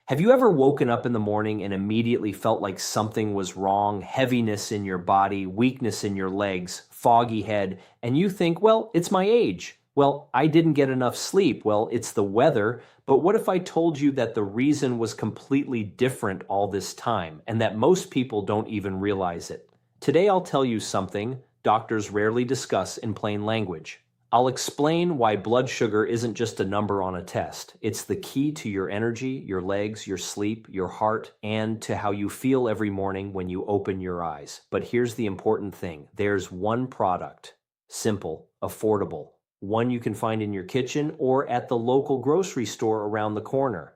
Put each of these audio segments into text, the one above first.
Have you ever woken up in the morning and immediately felt like something was wrong, heaviness in your body, weakness in your legs, foggy head, and you think, well, it's my age. Well, I didn't get enough sleep. Well, it's the weather. But what if I told you that the reason was completely different all this time and that most people don't even realize it? Today I'll tell you something doctors rarely discuss in plain language. I'll explain why blood sugar isn't just a number on a test. It's the key to your energy, your legs, your sleep, your heart, and to how you feel every morning when you open your eyes. But here's the important thing. There's one product, simple, affordable, one you can find in your kitchen or at the local grocery store around the corner.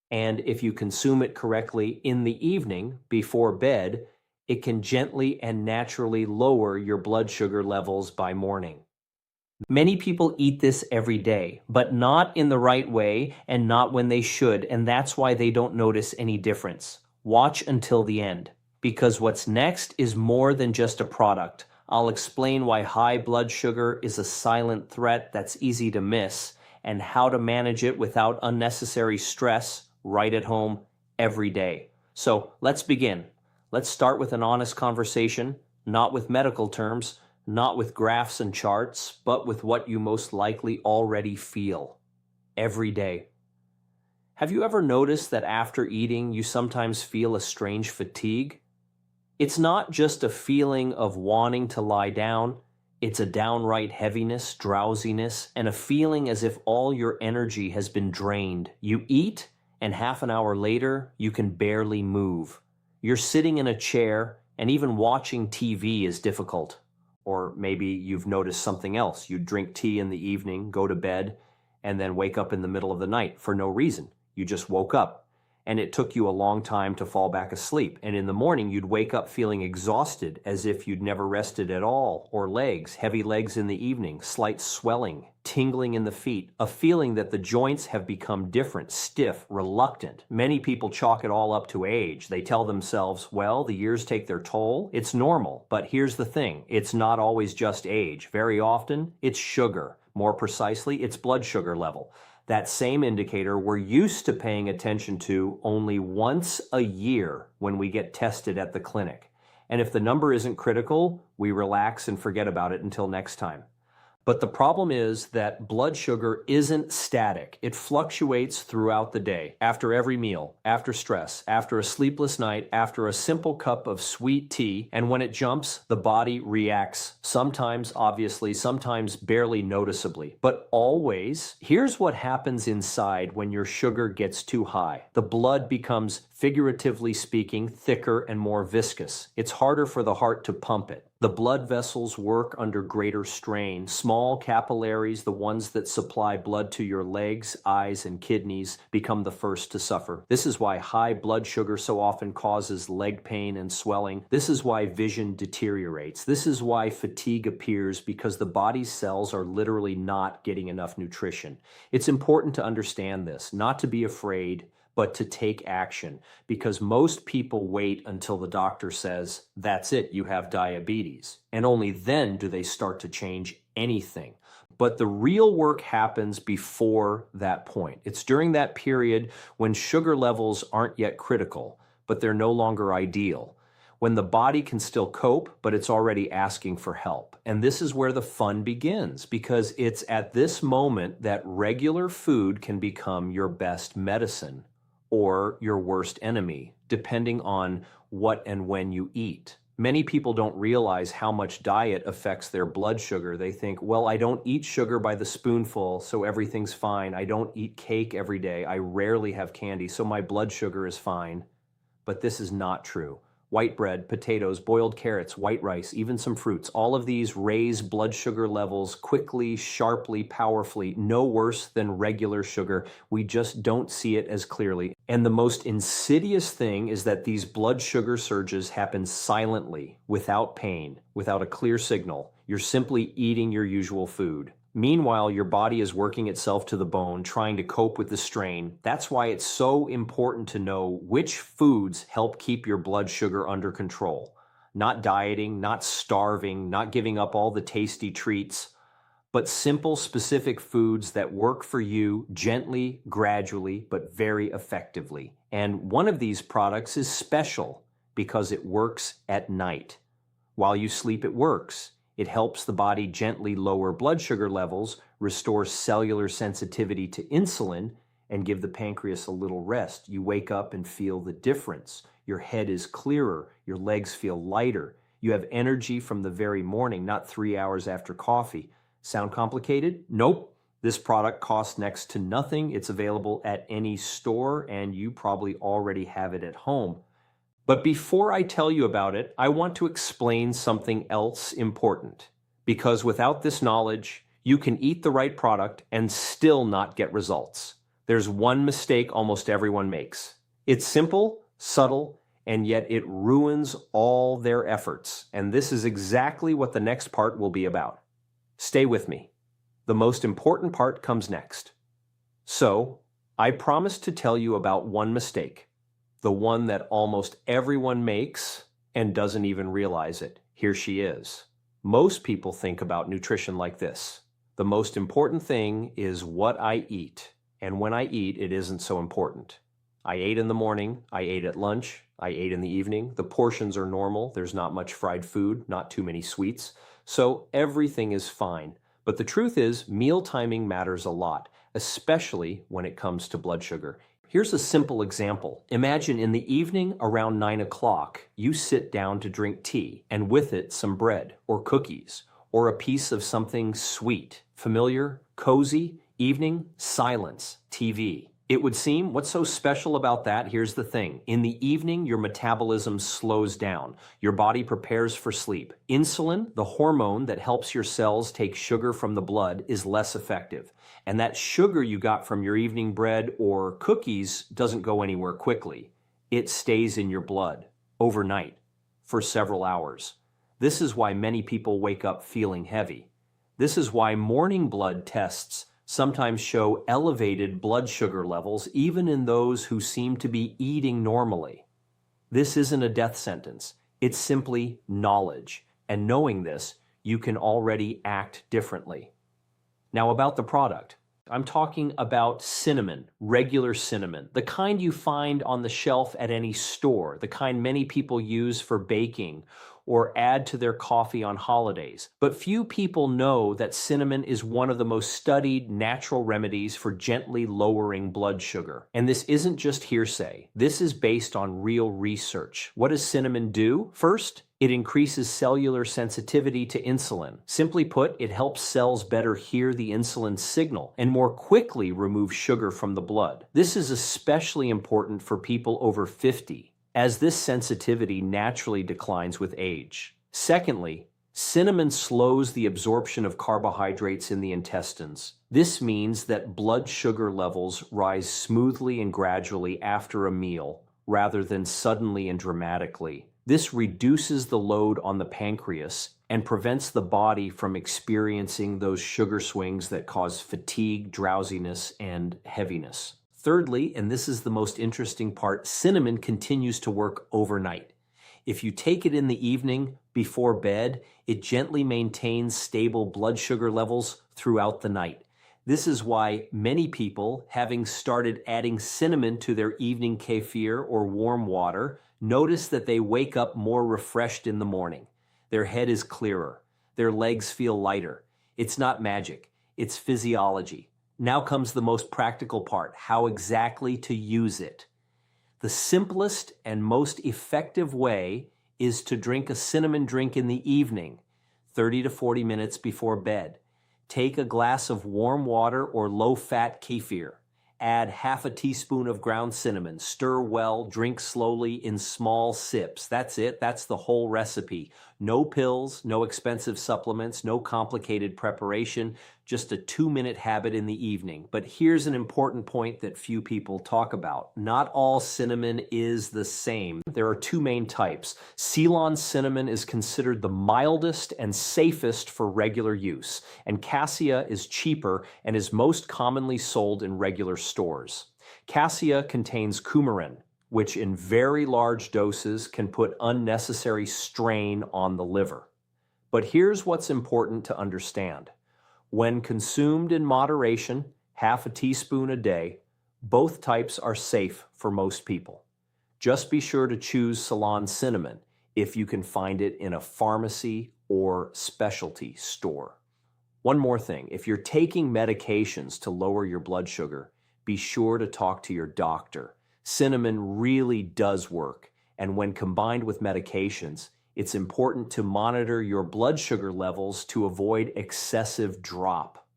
And if you consume it correctly in the evening before bed, it can gently and naturally lower your blood sugar levels by morning. Many people eat this every day, but not in the right way and not when they should, and that's why they don't notice any difference. Watch until the end, because what's next is more than just a product. I'll explain why high blood sugar is a silent threat that's easy to miss, and how to manage it without unnecessary stress right at home every day. So let's begin. Let's start with an honest conversation, not with medical terms, not with graphs and charts, but with what you most likely already feel every day. Have you ever noticed that after eating, you sometimes feel a strange fatigue? It's not just a feeling of wanting to lie down, it's a downright heaviness, drowsiness, and a feeling as if all your energy has been drained. You eat, and half an hour later, you can barely move. You're sitting in a chair, and even watching TV is difficult. Or maybe you've noticed something else. You drink tea in the evening, go to bed, and then wake up in the middle of the night for no reason. You just woke up, and it took you a long time to fall back asleep. And in the morning, you'd wake up feeling exhausted, as if you'd never rested at all. Or legs, heavy legs in the evening, slight swelling, tingling in the feet, a feeling that the joints have become different, stiff, reluctant. Many people chalk it all up to age. They tell themselves, well, the years take their toll. It's normal. But here's the thing. It's not always just age. Very often, it's sugar. More precisely, it's blood sugar level. That same indicator we're used to paying attention to only once a year when we get tested at the clinic. And if the number isn't critical, we relax and forget about it until next time. But the problem is that blood sugar isn't static. It fluctuates throughout the day, after every meal, after stress, after a sleepless night, after a simple cup of sweet tea, and when it jumps, the body reacts. Sometimes, obviously, sometimes barely noticeably. But always, here's what happens inside when your sugar gets too high. The blood becomes, figuratively speaking, thicker and more viscous. It's harder for the heart to pump it. The blood vessels work under greater strain. Small capillaries, the ones that supply blood to your legs, eyes, and kidneys, become the first to suffer. This is why high blood sugar so often causes leg pain and swelling. This is why vision deteriorates. This is why fatigue appears, because the body's cells are literally not getting enough nutrition. It's important to understand this, not to be afraid, but to take action, because most people wait until the doctor says, that's it, you have diabetes. And only then do they start to change anything. But the real work happens before that point. It's during that period when sugar levels aren't yet critical, but they're no longer ideal. When the body can still cope, but it's already asking for help. And this is where the fun begins, because it's at this moment that regular food can become your best medicine, or your worst enemy, depending on what and when you eat. Many people don't realize how much diet affects their blood sugar. They think, well, I don't eat sugar by the spoonful, so everything's fine. I don't eat cake every day. I rarely have candy, so my blood sugar is fine. But this is not true. White bread, potatoes, boiled carrots, white rice, even some fruits. All of these raise blood sugar levels quickly, sharply, powerfully, no worse than regular sugar. We just don't see it as clearly. And the most insidious thing is that these blood sugar surges happen silently, without pain, without a clear signal. You're simply eating your usual food. Meanwhile, your body is working itself to the bone, trying to cope with the strain. That's why it's so important to know which foods help keep your blood sugar under control. Not dieting, not starving, not giving up all the tasty treats, but simple, specific foods that work for you gently, gradually, but very effectively. And one of these products is special because it works at night. While you sleep, it works. It helps the body gently lower blood sugar levels, restore cellular sensitivity to insulin, and give the pancreas a little rest. You wake up and feel the difference. Your head is clearer. Your legs feel lighter. You have energy from the very morning, not 3 hours after coffee. Sound complicated? Nope. This product costs next to nothing. It's available at any store, and you probably already have it at home. But before I tell you about it, I want to explain something else important. Because without this knowledge, you can eat the right product and still not get results. There's one mistake almost everyone makes. It's simple, subtle, and yet it ruins all their efforts. And this is exactly what the next part will be about. Stay with me. The most important part comes next. So, I promised to tell you about one mistake, the one that almost everyone makes and doesn't even realize it. Here she is. Most people think about nutrition like this. The most important thing is what I eat. And when I eat, it isn't so important. I ate in the morning, I ate at lunch, I ate in the evening. The portions are normal. There's not much fried food, not too many sweets. So everything is fine. But the truth is, meal timing matters a lot, especially when it comes to blood sugar. Here's a simple example. Imagine in the evening around 9 o'clock, you sit down to drink tea, and with it some bread or cookies or a piece of something sweet. Familiar, cozy, evening, silence, TV. It would seem, what's so special about that? Here's the thing. In the evening, your metabolism slows down. Your body prepares for sleep. Insulin, the hormone that helps your cells take sugar from the blood, is less effective. And that sugar you got from your evening bread or cookies doesn't go anywhere quickly. It stays in your blood overnight for several hours. This is why many people wake up feeling heavy. This is why morning blood tests sometimes show elevated blood sugar levels even in those who seem to be eating normally. This isn't a death sentence. It's simply knowledge. And knowing this, you can already act differently. Now about the product. I'm talking about cinnamon, regular cinnamon, the kind you find on the shelf at any store, the kind many people use for baking or add to their coffee on holidays. But few people know that cinnamon is one of the most studied natural remedies for gently lowering blood sugar. And this isn't just hearsay. This is based on real research. What does cinnamon do? First, it increases cellular sensitivity to insulin. Simply put, it helps cells better hear the insulin signal and more quickly remove sugar from the blood. This is especially important for people over 50. As this sensitivity naturally declines with age. Secondly, cinnamon slows the absorption of carbohydrates in the intestines. This means that blood sugar levels rise smoothly and gradually after a meal, rather than suddenly and dramatically. This reduces the load on the pancreas and prevents the body from experiencing those sugar swings that cause fatigue, drowsiness, and heaviness. Thirdly, and this is the most interesting part, cinnamon continues to work overnight. If you take it in the evening before bed, it gently maintains stable blood sugar levels throughout the night. This is why many people, having started adding cinnamon to their evening kefir or warm water, notice that they wake up more refreshed in the morning. Their head is clearer. Their legs feel lighter. It's not magic. It's physiology. Now comes the most practical part, how exactly to use it. The simplest and most effective way is to drink a cinnamon drink in the evening, 30 to 40 minutes before bed. Take a glass of warm water or low-fat kefir. Add half a teaspoon of ground cinnamon. Stir well, drink slowly in small sips. That's it. That's the whole recipe. No pills, no expensive supplements, no complicated preparation, just a 2-minute habit in the evening. But here's an important point that few people talk about. Not all cinnamon is the same. There are two main types. Ceylon cinnamon is considered the mildest and safest for regular use, and cassia is cheaper and is most commonly sold in regular stores. Cassia contains coumarin, which in very large doses can put unnecessary strain on the liver. But here's what's important to understand. When consumed in moderation, half a teaspoon a day, both types are safe for most people. Just be sure to choose Ceylon cinnamon if you can find it in a pharmacy or specialty store. One more thing, if you're taking medications to lower your blood sugar, be sure to talk to your doctor. Cinnamon really does work, and when combined with medications, it's important to monitor your blood sugar levels to avoid excessive drop.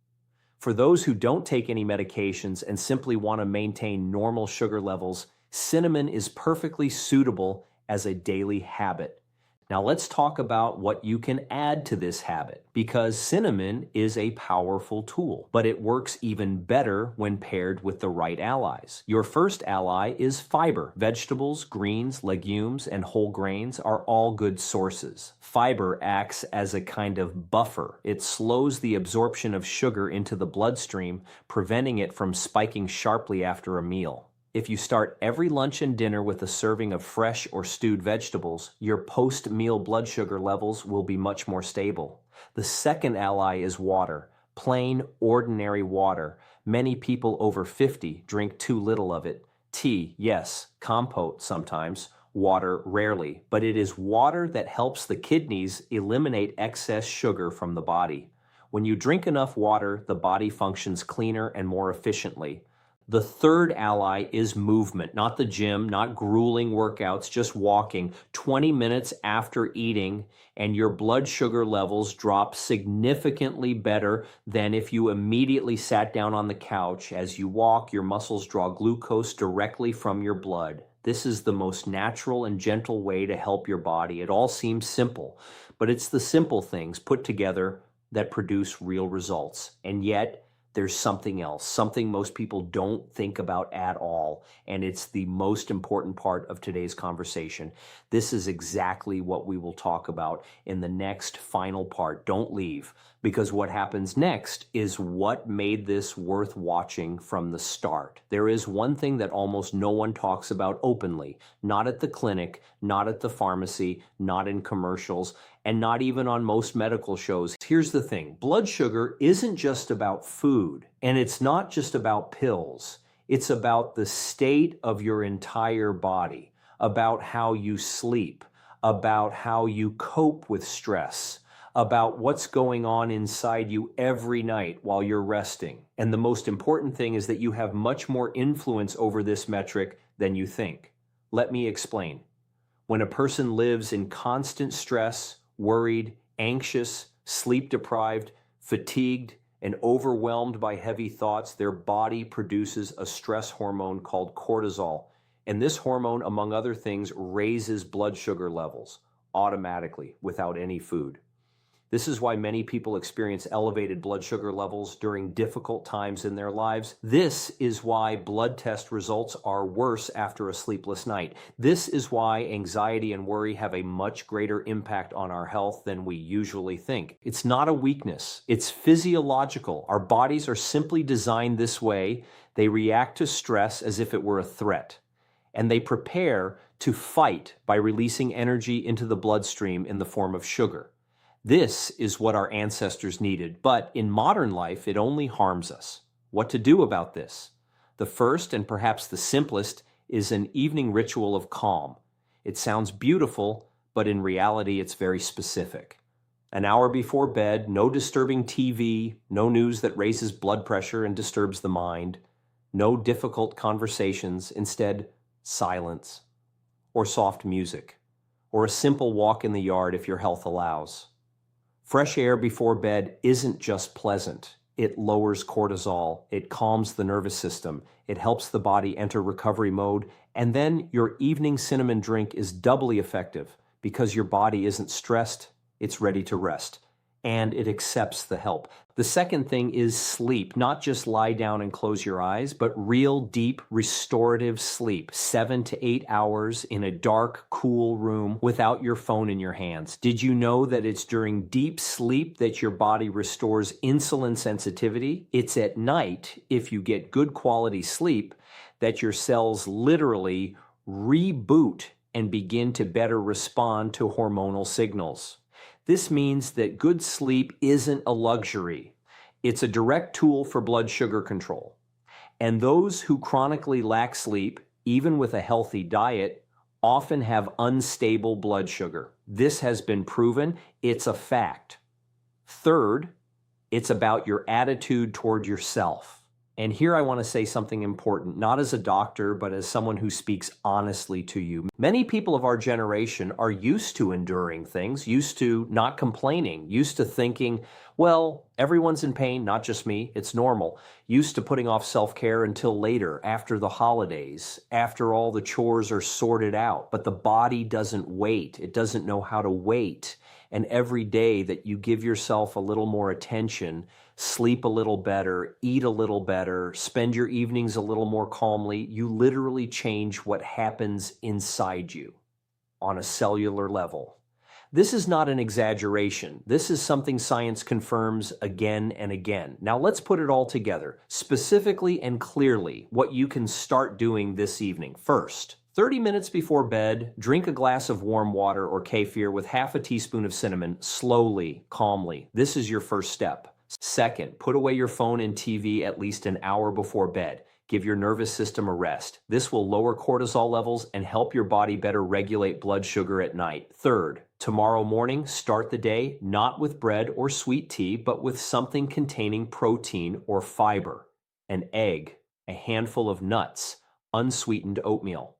For those who don't take any medications and simply want to maintain normal sugar levels, cinnamon is perfectly suitable as a daily habit. Now let's talk about what you can add to this habit, because cinnamon is a powerful tool, but it works even better when paired with the right allies. Your first ally is fiber. Vegetables, greens, legumes, and whole grains are all good sources. Fiber acts as a kind of buffer. It slows the absorption of sugar into the bloodstream, preventing it from spiking sharply after a meal. If you start every lunch and dinner with a serving of fresh or stewed vegetables, your post-meal blood sugar levels will be much more stable. The second ally is water, plain, ordinary water. Many people over 50 drink too little of it. Tea, yes, compote sometimes, water rarely, but it is water that helps the kidneys eliminate excess sugar from the body. When you drink enough water, the body functions cleaner and more efficiently. The third ally is movement, not the gym, not grueling workouts, just walking 20 minutes after eating, and your blood sugar levels drop significantly better than if you immediately sat down on the couch. As you walk, your muscles draw glucose directly from your blood. This is the most natural and gentle way to help your body. It all seems simple, but it's the simple things put together that produce real results. And yet, there's something else, something most people don't think about at all, and it's the most important part of today's conversation. This is exactly what we will talk about in the next final part. Don't leave, because what happens next is what made this worth watching from the start. There is one thing that almost no one talks about openly, not at the clinic, not at the pharmacy, not in commercials, and not even on most medical shows. Here's the thing, blood sugar isn't just about food, and it's not just about pills. It's about the state of your entire body, about how you sleep, about how you cope with stress, about what's going on inside you every night while you're resting. And the most important thing is that you have much more influence over this metric than you think. Let me explain. When a person lives in constant stress, worried, anxious, sleep-deprived, fatigued, and overwhelmed by heavy thoughts, their body produces a stress hormone called cortisol. And this hormone, among other things, raises blood sugar levels automatically without any food. This is why many people experience elevated blood sugar levels during difficult times in their lives. This is why blood test results are worse after a sleepless night. This is why anxiety and worry have a much greater impact on our health than we usually think. It's not a weakness. It's physiological. Our bodies are simply designed this way. They react to stress as if it were a threat, and they prepare to fight by releasing energy into the bloodstream in the form of sugar. This is what our ancestors needed, but in modern life, it only harms us. What to do about this? The first, and perhaps the simplest, is an evening ritual of calm. It sounds beautiful, but in reality, it's very specific. An hour before bed, no disturbing TV, no news that raises blood pressure and disturbs the mind, no difficult conversations, instead, silence, or soft music, or a simple walk in the yard if your health allows. Fresh air before bed isn't just pleasant. It lowers cortisol, it calms the nervous system, it helps the body enter recovery mode, and then your evening cinnamon drink is doubly effective because your body isn't stressed, it's ready to rest, and it accepts the help. The second thing is sleep, not just lie down and close your eyes, but real deep restorative sleep, 7 to 8 hours in a dark, cool room without your phone in your hands. Did you know that it's during deep sleep that your body restores insulin sensitivity? It's at night, if you get good quality sleep, that your cells literally reboot and begin to better respond to hormonal signals. This means that good sleep isn't a luxury. It's a direct tool for blood sugar control. And those who chronically lack sleep, even with a healthy diet, often have unstable blood sugar. This has been proven. It's a fact. Third, it's about your attitude toward yourself. And here I want to say something important, not as a doctor, but as someone who speaks honestly to you. Many people of our generation are used to enduring things, used to not complaining, used to thinking, well, everyone's in pain, not just me, it's normal. Used to putting off self-care until later, after the holidays, after all the chores are sorted out. But the body doesn't wait. It doesn't know how to wait. And every day that you give yourself a little more attention, sleep a little better, eat a little better, spend your evenings a little more calmly, you literally change what happens inside you on a cellular level. This is not an exaggeration. This is something science confirms again and again. Now let's put it all together, specifically and clearly what you can start doing this evening. First, 30 minutes before bed, drink a glass of warm water or kefir with half a teaspoon of cinnamon, slowly, calmly. This is your first step. Second, put away your phone and TV at least an hour before bed. Give your nervous system a rest. This will lower cortisol levels and help your body better regulate blood sugar at night. Third, tomorrow morning, start the day not with bread or sweet tea, but with something containing protein or fiber. An egg, a handful of nuts, unsweetened oatmeal.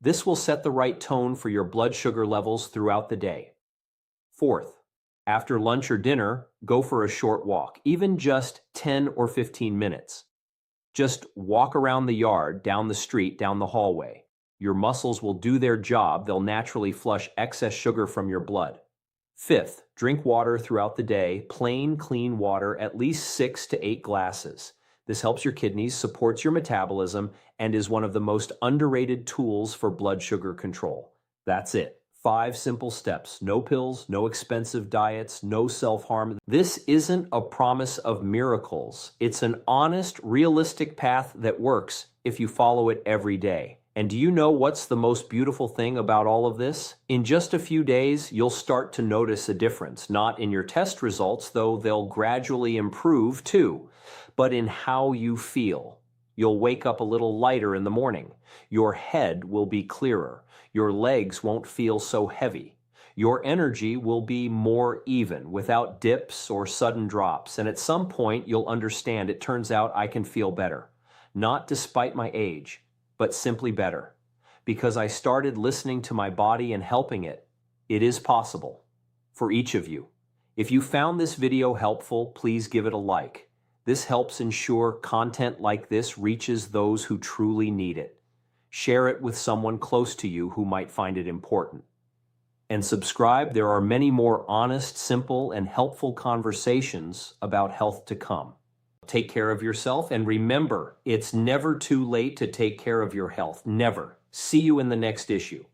This will set the right tone for your blood sugar levels throughout the day. Fourth, after lunch or dinner, go for a short walk, even just 10 or 15 minutes. Just walk around the yard, down the street, down the hallway. Your muscles will do their job. They'll naturally flush excess sugar from your blood. Fifth, drink water throughout the day, plain, clean water, at least 6 to 8 glasses. This helps your kidneys, supports your metabolism, and is one of the most underrated tools for blood sugar control. That's it. 5 simple steps. No pills, no expensive diets, no self-harm. This isn't a promise of miracles. It's an honest, realistic path that works if you follow it every day. And do you know what's the most beautiful thing about all of this? In just a few days, you'll start to notice a difference. Not in your test results, though they'll gradually improve too, but in how you feel. You'll wake up a little lighter in the morning. Your head will be clearer. Your legs won't feel so heavy. Your energy will be more even, without dips or sudden drops. And at some point, you'll understand it turns out I can feel better. Not despite my age, but simply better. Because I started listening to my body and helping it. It is possible for each of you. If you found this video helpful, please give it a like. This helps ensure content like this reaches those who truly need it. Share it with someone close to you who might find it important. And subscribe. There are many more honest, simple, and helpful conversations about health to come. Take care of yourself, and remember, it's never too late to take care of your health. Never. See you in the next issue.